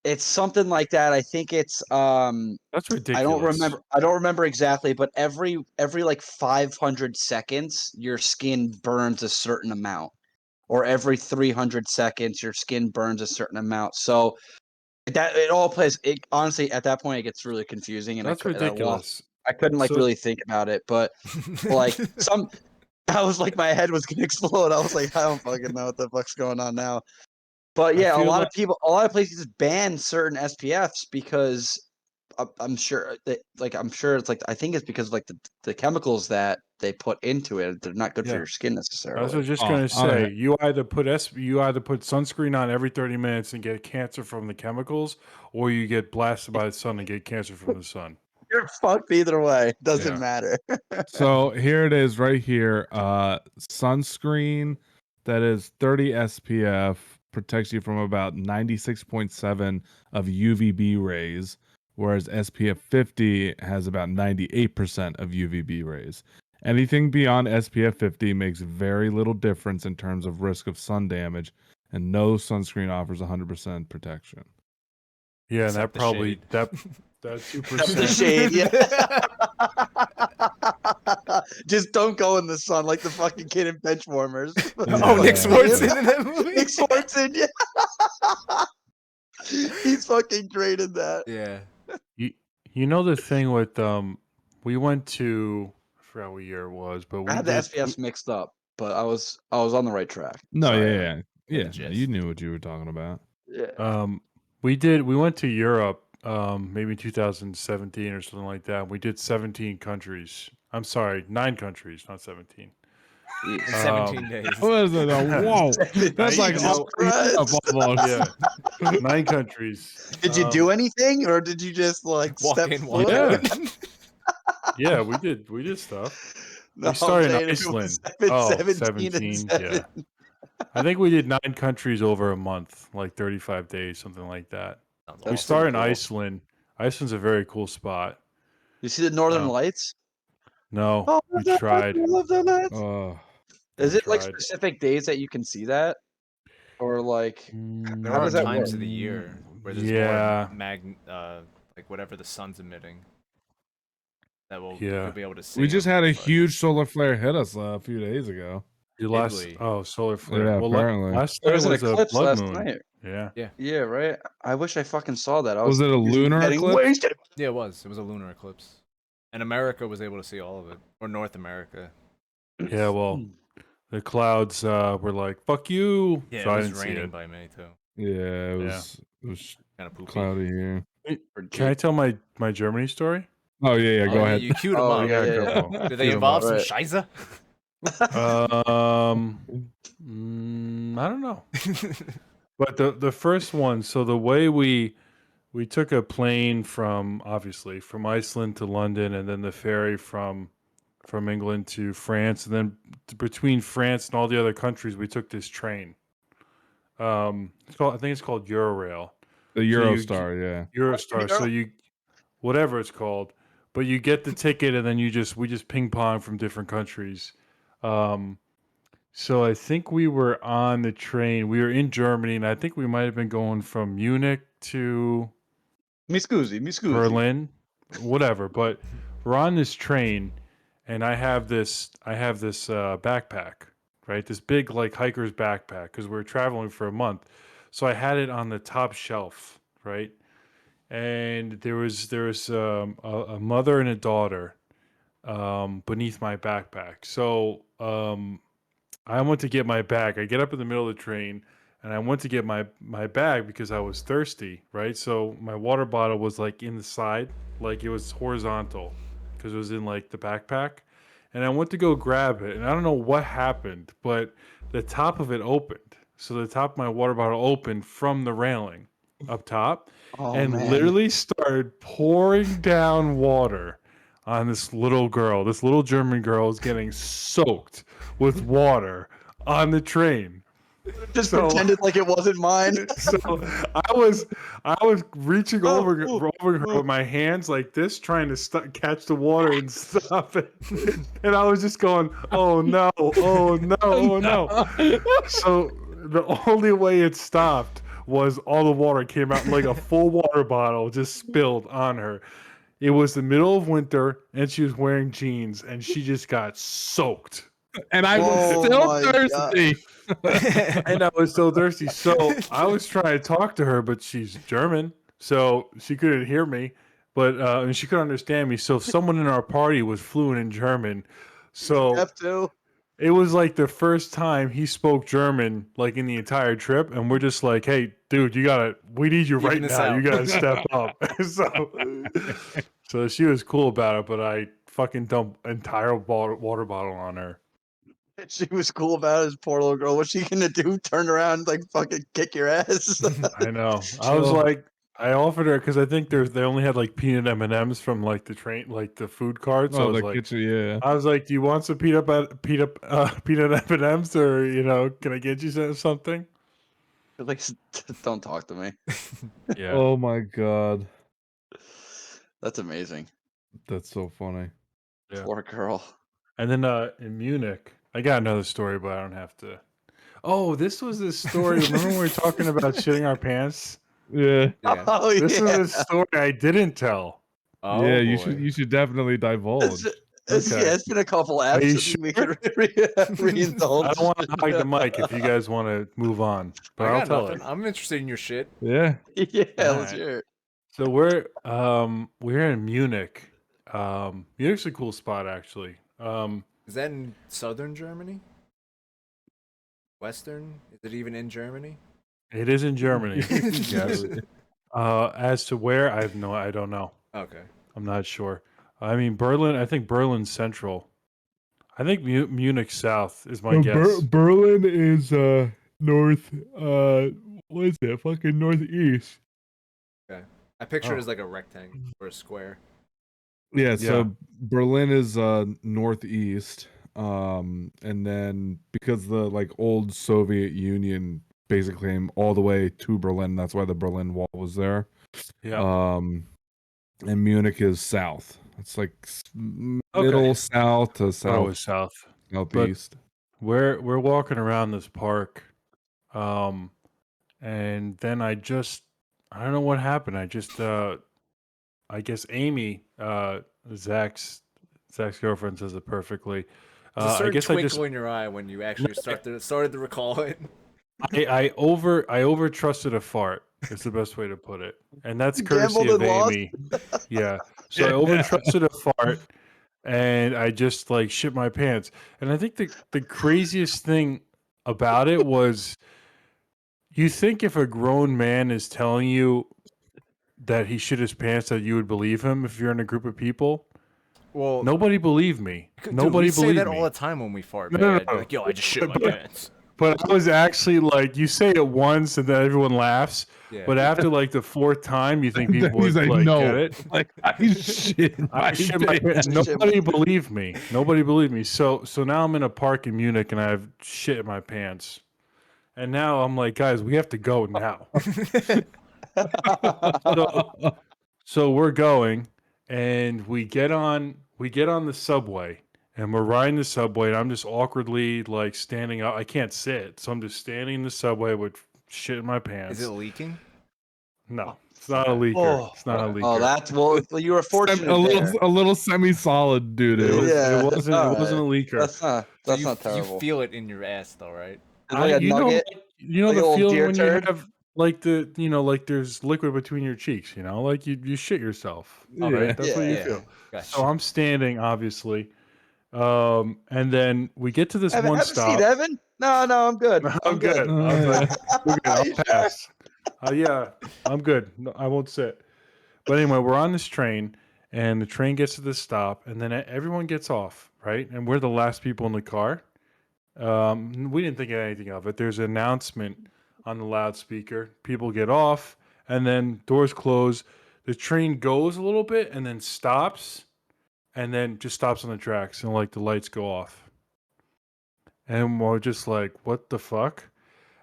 it's something like that. I think it's That's ridiculous. I don't remember exactly, but every like 500 seconds your skin burns a certain amount, or every 300 seconds your skin burns a certain amount. So that it all plays. It honestly at that point it gets really confusing, and That's I ridiculous. couldn't like So- really think about it, but like I was like my head was gonna explode. I was like I don't fucking know what the fuck's going on now. But I yeah, a feel lot like- a lot of places ban certain SPFs because I'm sure that I'm sure it's like I think it's because of like the chemicals that they put into it. They're not good for Yeah. your skin I was necessarily. just Oh, gonna say okay. you either put sunscreen on every 30 minutes and get cancer from the chemicals, or you get blasted by the sun and get cancer from the sun. You're fucked either way. Doesn't Yeah. matter. So here it is right here. Sunscreen that is 30 SPF protects you from about 96.7 of UVB rays, whereas SPF 50 has about 98% of UVB rays. Anything beyond SPF 50 makes very little difference in terms of risk of sun damage, and no sunscreen offers 100% protection. Yeah, and Except that the probably shade. that Except the 2%. shade, yeah. Just don't go in the sun like the fucking kid in Benchwarmers. Oh, Nick Yeah. Swartzen in that movie. Nick Swartzen, yeah. He's fucking great in that. Yeah. You know the thing with we went to I forgot what year it was, but we I had the did SPFs mixed up, but I was on the right track. No, Sorry, yeah, Evan. yeah. the Yeah, no, gist. you knew what you were talking about. Yeah. we went to Europe maybe 2017 or something like that. We did 17 countries. I'm sorry, 9 countries, not 17. In 17 days. What is it? Whoa, that's like Jesus all Christ. almost. Yeah. 9 countries. Did you do anything, or did you just like Walk step in, walk foot? out. Yeah, we did stuff. No, We started I'm in saying if it was Iceland. 17 and 17. 7. Yeah. I think we did 9 countries over a month, like 35 days, something like that. Sounds We That's awesome. started in cool. Iceland. Iceland's a very cool spot. You see the Northern Lights? No, Oh, we tried. I love the lights. Oh, Is we it like tried. specific days that you can see that, or like There how are does that times work? of the year where there's Yeah. more like whatever the sun's emitting that Yeah. you'll be able to see. we just them, had a but- huge solar flare hit us a few days ago. Italy. Solar flare. Yeah, Well, apparently. last There night was an was a eclipse blood last moon. night. Yeah. Yeah, right. I wish I fucking saw that. I Was it a too busy lunar getting eclipse? wasted. Yeah, it was. It was a lunar eclipse, and America was able to see all of it, or North America. Yeah, well, the clouds were like, "Fuck you." Yeah, So it I was didn't see raining it. by me too. Yeah, it Yeah. was Kind of poopy. cloudy here. Can I tell my Germany story? Oh yeah, Oh, go ahead. You queued them Oh up. yeah, Yeah, yeah. come on. Do they Cue 'em involve up. some Right. shiza? I don't know. But the first one, so the way we took a plane from obviously from Iceland to London, and then the ferry from England to France, and then between France and all the other countries, we took this train. I think it's called Eurorail. The So Eurostar, yeah. Eurostar. So you whatever it's called, but you get the ticket, and then we just ping pong from different countries. Um, so I think we were on the train. We were in Germany, and I think we might have been going from Munich to Mi scusi. Berlin, whatever. But we're on this train, and I have this backpack, right? This big like hiker's backpack because we're traveling for a month. So I had it on the top shelf, right? And there was a mother and a daughter beneath my backpack. So I went to get my bag. I get up in the middle of the train and I went to get my bag because I was thirsty, right? So my water bottle was like in the side, like it was horizontal because it was in like the backpack. And I went to go grab it, and I don't know what happened, but the top of it opened. So the top of my water bottle opened from the railing up top Oh and man. literally started pouring down water on this little girl. This little German girl is getting soaked with water on the train. Just So- pretended like it wasn't mine. So I was reaching Oh, over ooh, her ooh. with my hands like this, trying to catch the water and stop it. And I was just going, "Oh no! Oh no! Oh no!" So the only way it stopped was all the water came out like a full water bottle just spilled on her. It was the middle of winter, and she was wearing jeans, and she just got soaked. And I was Oh still my God. thirsty. And I was so thirsty. So I was trying to talk to her, but she's German, so she couldn't hear me. But and she couldn't understand me. So someone in our party was fluent in German. So F2. it was like the first time he spoke German, like in the entire trip, and we're just like, "Hey, dude, we need you Even right this now. You out." gotta step up." So she was cool about it, but I fucking dumped entire water bottle on her. She was cool about it. This poor little girl. What's she gonna do? Turn around and like fucking kick your ass? I know. I was Oh. like, I offered her because I think they only had like peanut M&Ms from like the train, like the food cart. So I Oh, was the like, kitchen, yeah. do you want some peanut M&Ms, or can I get you something? Like, don't talk to me. Yeah. Oh my god, That's amazing. that's so funny. Yeah. Poor girl. And then in Munich, I got another story, but I don't have to. Oh, this was this story. Remember when we were talking about shitting our pants? Yeah, Yeah. Oh This yeah. is a story I didn't tell. Oh, yeah. boy. You should definitely divulge. Okay. Yeah, it's been a couple Are you episodes. We could reindulge. I don't want to hide the mic if you guys want to move on, but I I'll got tell nothing. it. I'm interested in your shit. Yeah. Yeah, let's Alright. hear it. So we're in Munich. Munich's a cool spot actually. Is that in southern Germany? Western? Is it even in Germany? It is in Germany. Yes. As to where, I don't know. Okay. I'm not sure. I mean Berlin. I think Berlin's central. I think Munich south is my guess. Berlin is north. What is it? Fucking northeast. I picture it Oh. as like a rectangle or a square. Yeah. So Yeah. Berlin is northeast. And then because the like old Soviet Union basically came all the way to Berlin, that's why the Berlin Wall was there. Yeah. And Munich is south. It's like middle Okay. south to Thought it was south south. southeast. We're walking around this park, and then I don't know what happened. I just I guess Amy, Zach's girlfriend says it perfectly. There's a I certain guess I twinkle just in your eye when you actually started to recall it. I over trusted a fart. Is the best way to put it, and that's You courtesy gambled of and lost? Amy. Yeah, so I over trusted a fart, and I just like shit my pants. And I think the craziest thing about it was, you think if a grown man is telling you that he shit his pants, that you would believe him if you're in a group of people. Well, Nobody believed me. dude, Nobody we say believed that me. all the time when we fart, No, man. no, I'd be no. like, yo, I just shit my But- pants. But I was actually like, you say it once and then everyone laughs. Yeah. But after like the fourth time, you think people He's would like, like no, get it. like I shit my I shit my pants. pants. Nobody believed me. Nobody believed me. So now I'm in a park in Munich and I have shit in my pants. And now I'm like, guys, we have to go now. So we're going, and we get on the subway, and we're riding the subway, and I'm just awkwardly like standing up. I can't sit, so I'm just standing in the subway with shit in my pants. Is it leaking? No, it's not a leaker. It's not a leaker. Oh, that's well. You were fortunate there. a little semi-solid doo It doo. was- Yeah, it wasn't all a leaker. That's not. That's So not terrible. You feel it in your ass, though, right? It's like a nugget. You know like an the old feeling deer when turd? you have like like there's liquid between your cheeks. Like you shit yourself. Oh, Yeah. right. That's what you Yeah. feel. Gotcha. So I'm standing, obviously, and then we get to this Have one a stop. seat, Evan. No, I'm good. I'm good. I'm good. We're good. Are I'll you sure? pass. Yeah, I'm good. No, I won't sit. But anyway, we're on this train, and the train gets to this stop, and then everyone gets off, right? And we're the last people in the car. We didn't think of anything of it. There's an announcement on the loudspeaker. People get off, and then doors close. The train goes a little bit, and then stops, and then just stops on the tracks, and like the lights go off. And we're just like, what the fuck?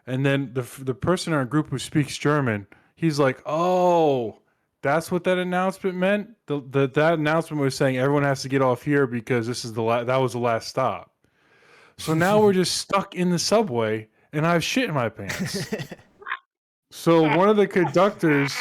And then the person in our group who speaks German, he's like, oh, that's what that announcement meant? That announcement was saying everyone has to get off here because this is that was the last stop. So now we're just stuck in the subway, and I have shit in my pants. So one of the conductors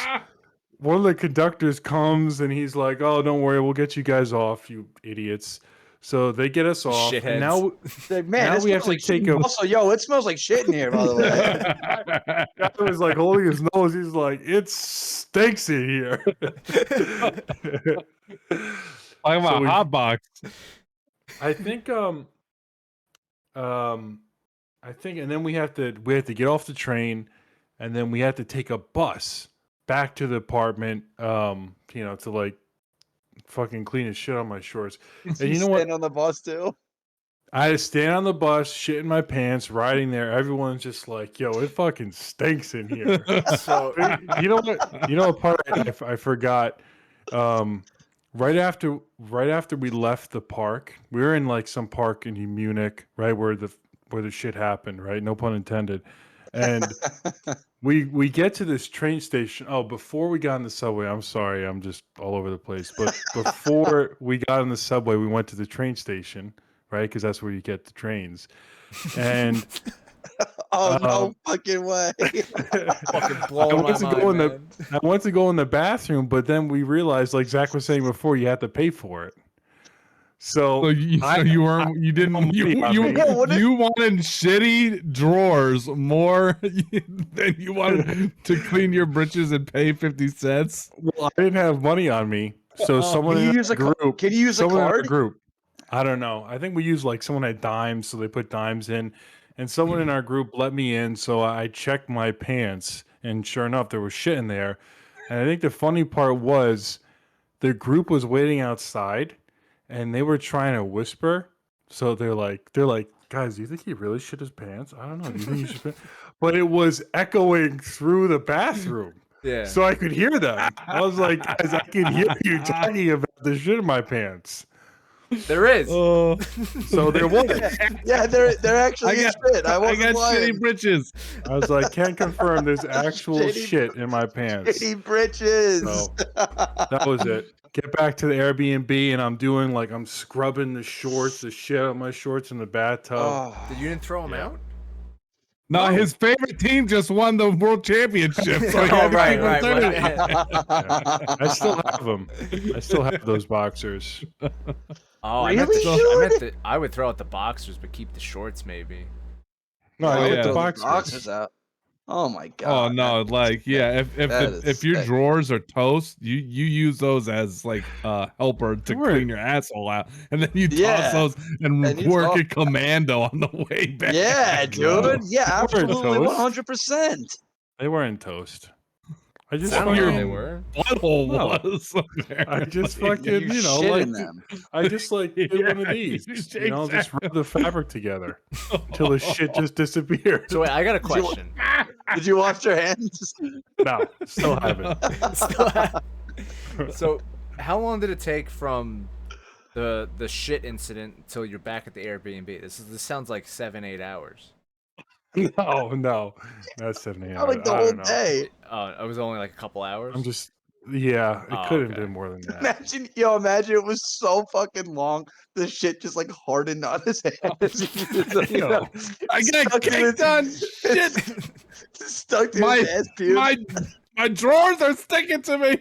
comes, and he's like, oh, don't worry, we'll get you guys off, you idiots. So they get us off. Shitheads. And now, Like, man, now it we have smells to like take shit. a. Also, yo, it smells like shit in here, by the way. Guy was like holding his nose. He's like, it stinks in here. Talking about we- hot box. I think and then we have to get off the train, and then we have to take a bus back to the apartment, to like fucking clean his shit on my shorts. And you know what? Stand on the bus too. I had to stand on the bus, shit in my pants, riding there. Everyone's just like, yo, it fucking stinks in here. So You know what part I forgot? Right after we left the park, we were in like some park in Munich, right where the shit happened, right? No pun intended. And we get to this train station. Oh, before we got on the subway, I'm sorry, I'm just all over the place. But before we got on the subway, we went to the train station, right? Because that's where you get the trains. And Oh no fucking way. fucking blowing my mind, man. I went to go in the bathroom, but then we realized, like Zach was saying before, you had to pay for it. So you wanted shitty drawers more than you wanted to clean your britches and pay 50 cents. Well, I didn't have money on me, so someone Can you in use our a group. Can you use a someone in our card? group. I don't know. I think we used like someone had dimes, so they put dimes in, and someone in our group let me in. So I checked my pants, and sure enough, there was shit in there. And I think the funny part was the group was waiting outside, and they were trying to whisper. So they're like, guys, do you think he really shit his pants? I don't know. Do you think he shit? But it was echoing through the bathroom. Yeah. So I could hear them. I was like, guys, I can hear you talking about the shit in my pants. There is. Oh, So there was. Yeah, there actually is shit. I I wasn't got lying. shitty britches. I was like, can't confirm there's actual Shitty- shit in my pants. Shitty britches. So that was it. Get back to the Airbnb, and I'm scrubbing the shit on my shorts in the bathtub. Oh. You didn't throw him Yeah. out? No, his favorite team just won the world championship. So he had to right, keep right, them dirty. Yeah. I still have them. I still have those boxers. Oh, Really, I would throw out the boxers, but keep the shorts maybe. No, Oh, I yeah. put the Throw the boxers. boxers out. Oh my Oh god. no, like yeah, if your sick. drawers are toast, you use those as like a helper to Right. clean your asshole out, and then you toss Yeah. those and And you work toss- it commando on the way back. Yeah, No. dude. Yeah, They weren't absolutely, toast. 100%. They weren't toast. I just Sounded like they fucking, were. Butthole No. was. I just apparently. fucking, You know, shit like in them. I just like did one of Yeah, these, exactly. you know, just rub the fabric together till the shit just disappears. So wait, I got a question. Did you wash your hands? No, still haven't. Still have- So, how long did it take from the shit incident until you're back at the Airbnb? This sounds like 7-8 hours. No, that's 78 I like the I whole don't know. day. It was only like a couple hours. I'm just, yeah, it Oh, couldn't have okay. been more than that. Imagine it was so fucking long. The shit just like hardened on his hands. Yo, I got Stuck to caked his- on shit. Stuck to My his ass pubes. my drawers are sticking to me.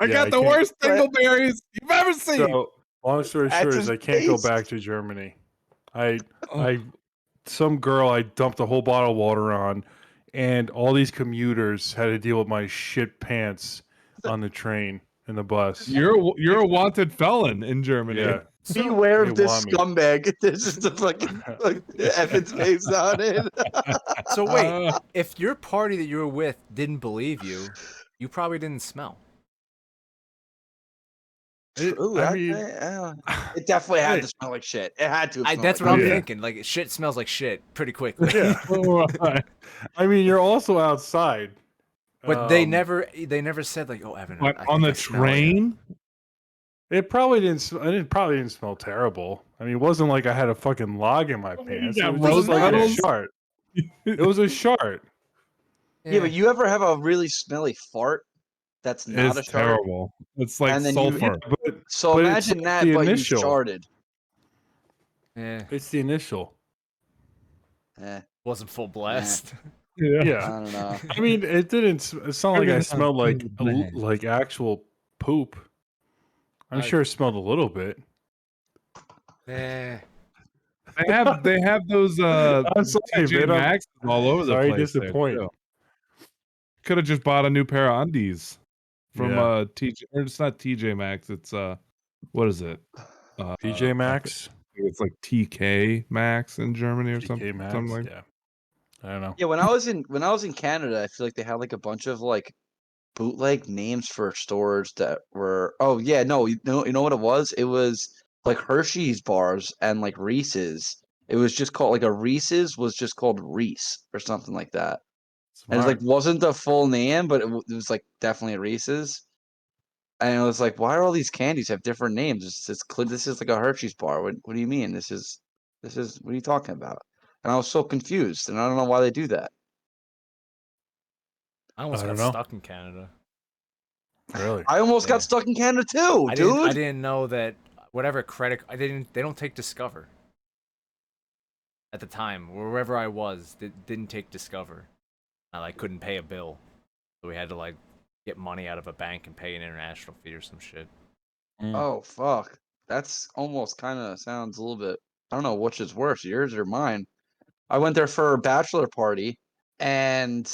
I got the worst dingleberries you've ever seen. So, long story That's short his is I can't go face. back to Germany. Some girl I dumped a whole bottle of water on, and all these commuters had to deal with my shit pants on the train and the bus. You're a wanted felon in Germany. Yeah. Beware they of this want me. scumbag. There's just a fucking like, Evan's face on it. So wait, if your party that you were with didn't believe you, you probably didn't smell. True. I mean, It definitely had Hey. to smell like shit. It had to. Have smelled That's like what I'm shit. thinking. Like shit smells like shit pretty quickly. yeah. I mean, you're also outside. But they never said like, "Oh, Evan, But I on think the I smell ya." train, It probably didn't. Probably didn't smell terrible. I mean, it wasn't like I had a fucking log in my pants. got It was just rose like a petals. shart. It was a shart. Yeah, but you ever have a really smelly fart that's not it's a shart? terrible. It's like And then you- sulfur. So But it's imagine like that, the but initial. you sharted. Yeah, It's the initial. wasn't full blast. Yeah. I Yeah. don't know. I mean, it didn't. It's not like I smelled like Man. like actual poop. I'm sure it smelled a little bit. Yeah. They have those I'm sorry, TJ man, I'm Maxx all over the sorry, place. disappoint. Could have just bought a new pair of undies from Yeah. TJ. Or it's not TJ Maxx. It's what is it? PJ Maxx, It's like TK Maxx in Germany or TK something. Maxx. Something like. Yeah. I don't know. Yeah, when I was in Canada, I feel like they had like a bunch of like bootleg names for stores that were. Oh yeah, no, you know what it was? It was like Hershey's bars and like Reese's. It was just called like a Reese's was just called Reese or something like that. And it was like wasn't the full name, but it was like definitely a Reese's. And it was like, why are all these candies have different names? It's clear this is like a Hershey's bar. What do you mean? This is what are you talking about? And I was so confused, and I don't know why they do that. I almost I got don't know. stuck in Canada. Really? I almost Yeah. got stuck in Canada too, I dude. didn't know that whatever credit they don't take Discover. At the time, wherever I was, they didn't take Discover. I like couldn't pay a bill, so we had to like get money out of a bank and pay an international fee or some shit. Oh fuck, that's almost kind of sounds a little bit. I don't know which is worse, yours or mine. I went there for a bachelor party, and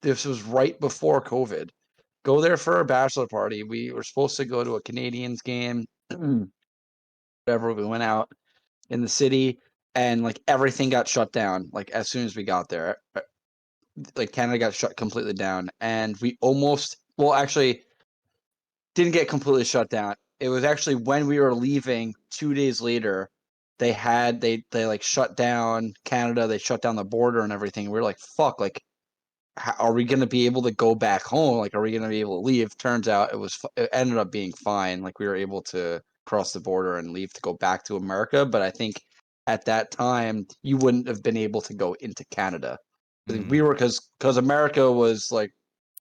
this was right before COVID. Go there for a bachelor party. We were supposed to go to a Canadians game. Whatever. We went out in the city, and like everything got shut down. Like as soon as we got there, like Canada got shut completely down, and we almost. Well, actually, didn't get completely shut down. It was actually when we were leaving 2 days later, they like shut down Canada, they shut down the border and everything. We were like, fuck, like are we going to be able to go back home? Like, are we going to be able to leave? Turns out it ended up being fine. Like we were able to cross the border and leave to go back to America. But I think at that time you wouldn't have been able to go into Canada. We were, because America was like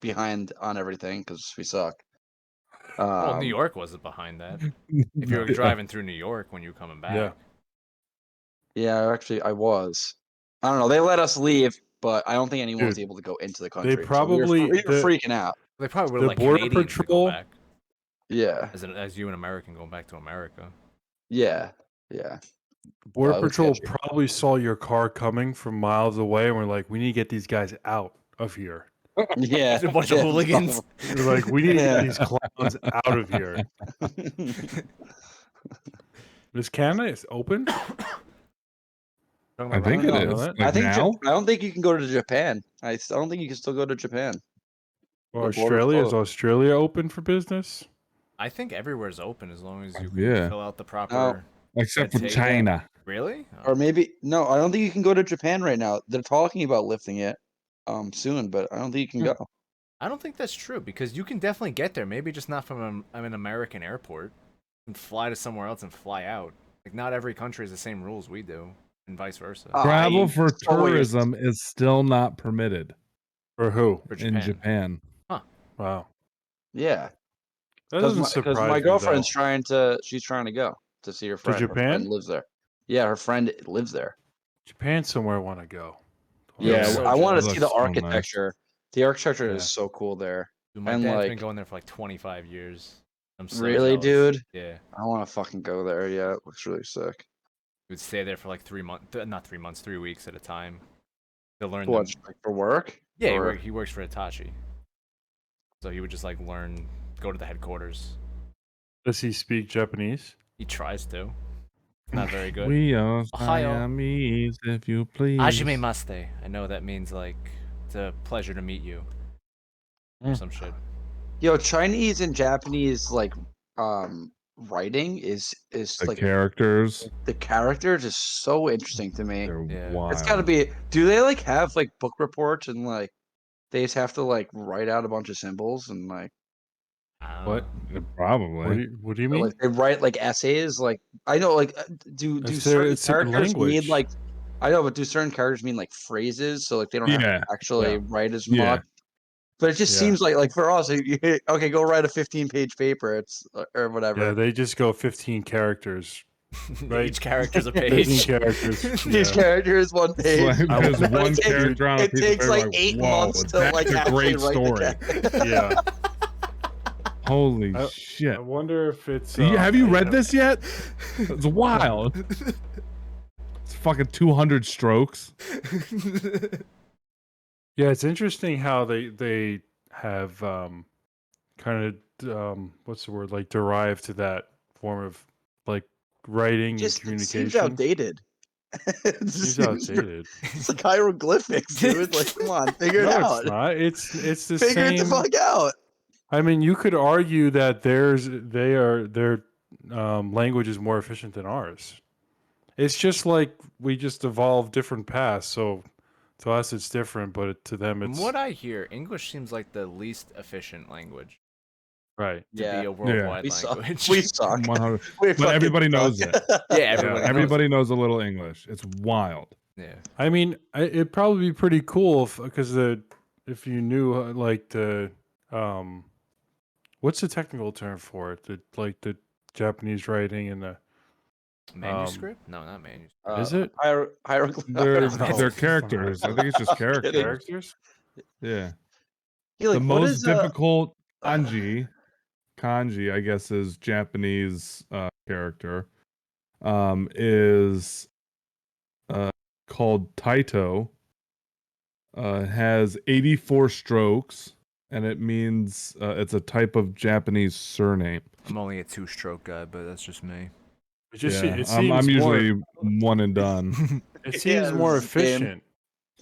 behind on everything because we suck. Well, New York wasn't behind that. If you were driving through New York when you were coming back. Yeah. Yeah, actually, I was. I don't know. They let us leave, but I don't think anyone was Dude, able to go into the country. So probably- we were freaking out. They probably would The have like Border Canadians to Patrol- go back. Yeah, As you an American going back to America. yeah, yeah. Border it was Patrol sketchy. probably saw your car coming from miles away and were like, "We need to get these guys out of here." Yeah, A bunch of yeah, hooligans. They're like, "We need to Yeah. get these clowns out of here." Is Canada open? Talking I about think right it now? know is. that. Like I think now? I don't think you can go to Japan. I don't think you can still go to Japan. Or The border's Australia? Is closed. Australia open for business? I think everywhere's open as long as you can Yeah. fill out the proper. Except for Red tape. China. Really? Or maybe no, I don't think you can go to Japan right now. They're talking about lifting it soon, but I don't think you can go. I don't think that's true because you can definitely get there. Maybe just not from an American airport. And fly to somewhere else and fly out. Like not every country has the same rules we do, and vice versa. Travel for it's always- tourism is still not permitted For who? For in Japan. Wow. Yeah, That doesn't because surprise my me, girlfriend's though. she's trying to go to see her friend. Her Japan? friend lives there. Yeah, her friend lives there. Japan's somewhere I want to go. Yeah, so I want to jealous. see the Looks so nice. architecture. The architecture Yeah. is so cool there. Dude, my and, dad's like- been going there for like 25 years. I'm so Really, jealous. dude? Yeah. I want to fucking go there. Yeah, it looks really sick. We would stay there for like 3 months, not 3 months, 3 weeks at a time. To learn What, them. like for work? Yeah, Or- he works for Hitachi. So he would just like learn, go to the headquarters. Does he speak Japanese? He tries to. Not very good. We are Ohio. Siamese, if you please. Hajime Maste. I know that means like it's a pleasure to meet you. Or some shit. Yo, Chinese and Japanese like writing is The like characters. the characters is so interesting to me. They're Yeah. wild. It's got to be. Do they like have like book reports and like they just have to like write out a bunch of symbols and like I don't What? know. Yeah, probably. What do you or, mean? like they write like essays? Like I know like do It's certain it's their characters mean language. like I know, but do certain characters mean like phrases so like they don't have Yeah. to actually Yeah. write as Yeah. much? But it just Yeah. seems like for us, okay, go write a 15-page paper. It's or whatever. Yeah, they just go 15 characters. Right. Each character's a 15 page. characters. Each Yeah. character is one It's page. like I there's would- one It takes- character on a It piece of takes paper, like 8 whoa, months to that's like a actually great write story. the character. Yeah. Holy I shit. wonder if it's. Have you read know- this yet? It's wild. It's fucking 200 strokes. Yeah, it's interesting how they have kind of what's the word, like derived to that form of like writing Just and it seems communication. outdated. It just Seems seems- outdated. It's like hieroglyphics, dude. Like, come on, figure it No, out. it's not. It's the Figure it the same. fuck out. I mean, you could argue that their language is more efficient than ours. It's just like we just evolved different paths. So to us, it's different, but to them, From it's what I hear, English seems like the least efficient language right. to Yeah, be a worldwide we suck. language. We suck. 100. We But fucking everybody suck. knows it. yeah, everybody. knows Everybody knows a little English. It's wild. it. Yeah. I mean, it'd probably be pretty cool because if you knew like the what's the technical term for it? The Japanese writing and the Manuscript? No, not manuscript. Is it? Hieroglyphics? They're characters. I think it's just characters. characters. Yeah. Yeah, like, The what most is, difficult kanji, I guess, is Japanese character, is called Taito. Has 84 strokes, and it means it's a type of Japanese surname. I'm only a 2-stroke guy, but that's just me. It just Yeah, it seems I'm more, usually one and done. it seems Yeah, more this is a game. efficient.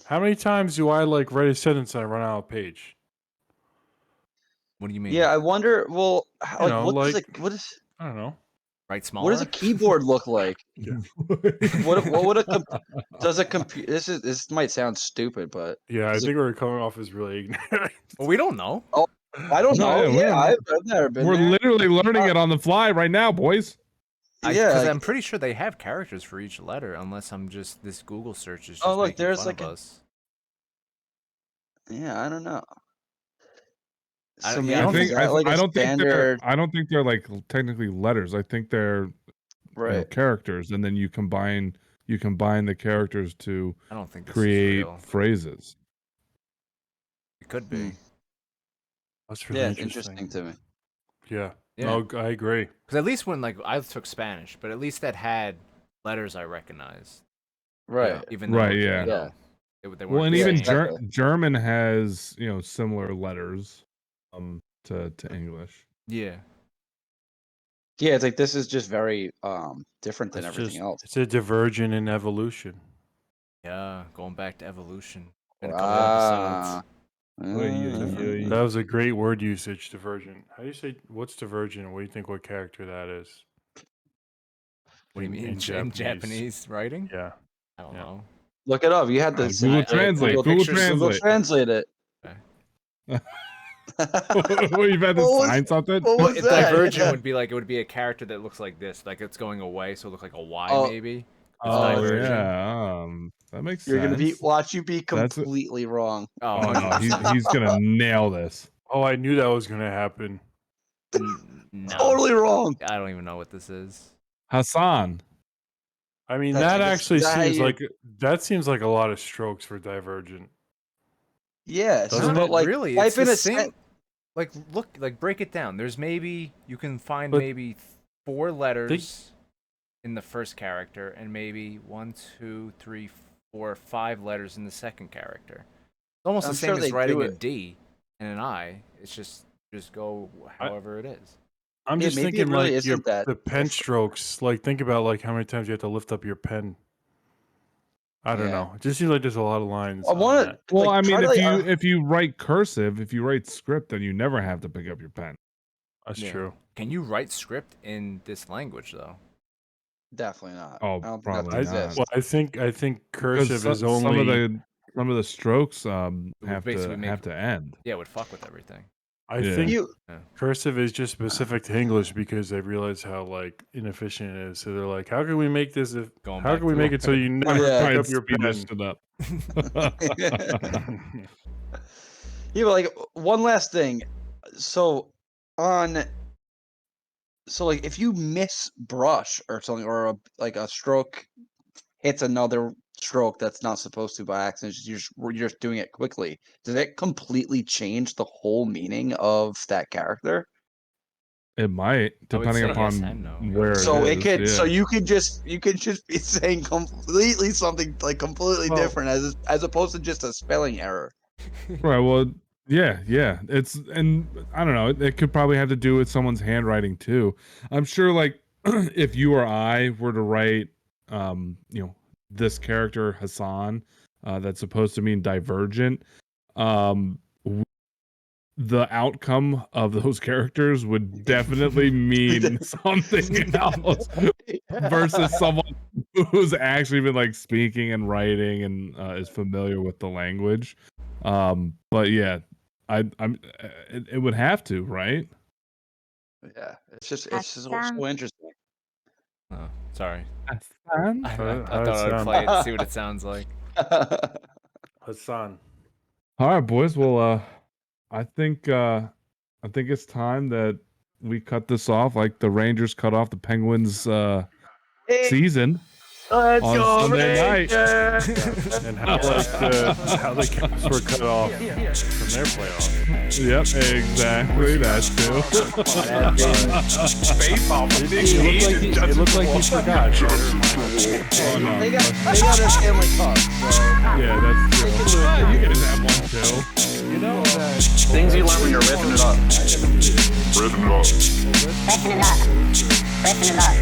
How many times do I like write a sentence and I run out of page? What do you mean? Yeah, I wonder. Well, how, like, know, what does like- it? What is? I don't know. Write smaller? What does a keyboard look like? What would a does a computer? This might sound stupid, but Yeah, I Is it- think we're coming off as really ignorant. Well, we don't know. I don't No, know. yeah, we Yeah, don't know. I've never been We're there. literally learning it on the fly right now, boys. Yeah, Because like- I'm pretty sure they have characters for each letter, unless I'm just this Google search is just Oh, look, making there's fun like of a- us. yeah, I don't know. I- So yeah, I maybe think is that like I a don't standard, think they're like technically letters. I think they're right? characters, and then you combine the characters to I don't think this is create real. phrases. It could be. Hmm. That's really Yeah, it's interesting. interesting to me. Yeah. Yeah. No, I agree. Because at least when like I took Spanish, but at least that had letters I recognize. Right. Even though, Right, yeah. Yeah. They Well, weren't and the even same. exactly. German has similar letters to English. Yeah. Yeah, it's like this is just very different than It's everything just else. it's a divergent in evolution. Yeah, going back to evolution. Been a couple Ah. episodes. That was a great word usage, divergent. How do you say what's divergent? What do you think? What character that is? What do you mean in Japanese writing? Yeah. I don't Yeah. know. Look it up. You had Google to Translate. Google Google pictures. Google Translate. Translate it. You've had to What was- sign something? what was that? Divergent Yeah. would be like, it would be a character that looks like this, like it's going away, so it look like a Y Oh. maybe. It's Oh divergent. yeah, that makes You're sense. gonna be be That's a- completely wrong. Oh, Oh no, 100%. he's gonna nail this. Oh, I knew that was gonna happen. No, Totally wrong. I don't even know what this is. Hassan. I mean, That's- that I guess- actually is that how seems you- like that seems like a lot of strokes for divergent. Yes, Doesn't but it? like Really, type it's in the a same. Like, look, like break it down. There's maybe you can find But- maybe 4 letters in the first character, and maybe 1, 2, 3, 4, 5 letters in the second character. It's almost I'm the same sure as they writing do a it. D and an I. It's just go however it is. I'm Yeah, just maybe it thinking really like isn't that the pen different. strokes. Like think about like how many times you have to lift up your pen. I don't Yeah. know. It just seems like there's a lot of lines. I on want that. to. Well, like, I mean, try to, if you write cursive, if you write script, then you never have to pick up your pen. That's Yeah. true. Can you write script in this language though? definitely not. Oh, I don't probably think that not. exists. Well, I think cursive Because is only. some of the strokes It would have basically to make- have to end. Yeah, it would fuck with everything. I Yeah. think You cursive is just specific to English because they realize how like inefficient it is. So they're like, how can we make this? Going How back can we to make it so you never Yeah. pick Try up and your speed this pen? shit up. Yeah, but like one last thing. So like if you miss brush or something, or like a stroke hits another stroke that's not supposed to by accident, you're just doing it quickly. Does it completely change the whole meaning of that character? It might, I would depending say upon yes and no. where So it is. it could. Yeah. So you could just be saying completely something like completely Well- different as opposed to just a spelling error. Right. Well, yeah. It's, and I don't know. It could probably have to do with someone's handwriting too. I'm sure, like, if you or I were to write, this character Hassan, that's supposed to mean divergent, the outcome of those characters would definitely mean something else versus someone who's actually been like speaking and writing and is familiar with the language. But yeah, it would have to, right? Yeah, it's just so interesting. Oh, sorry. Hassan? I How thought does I would sound? play it and see what it sounds like. Hassan. All right, boys. Well, I think it's time that we cut this off, like the Rangers cut off the Penguins season Let's on go, Sunday night. Rangers! And how the Caps were cut off from their playoffs. Yep, exactly. That's too. It looked like he forgot. Oh, no. They got a Stanley Cup. So. Yeah, that's true. You guys have one too. You know that Things you learn when you're ripping it up. Ripping it up. Ripping it up.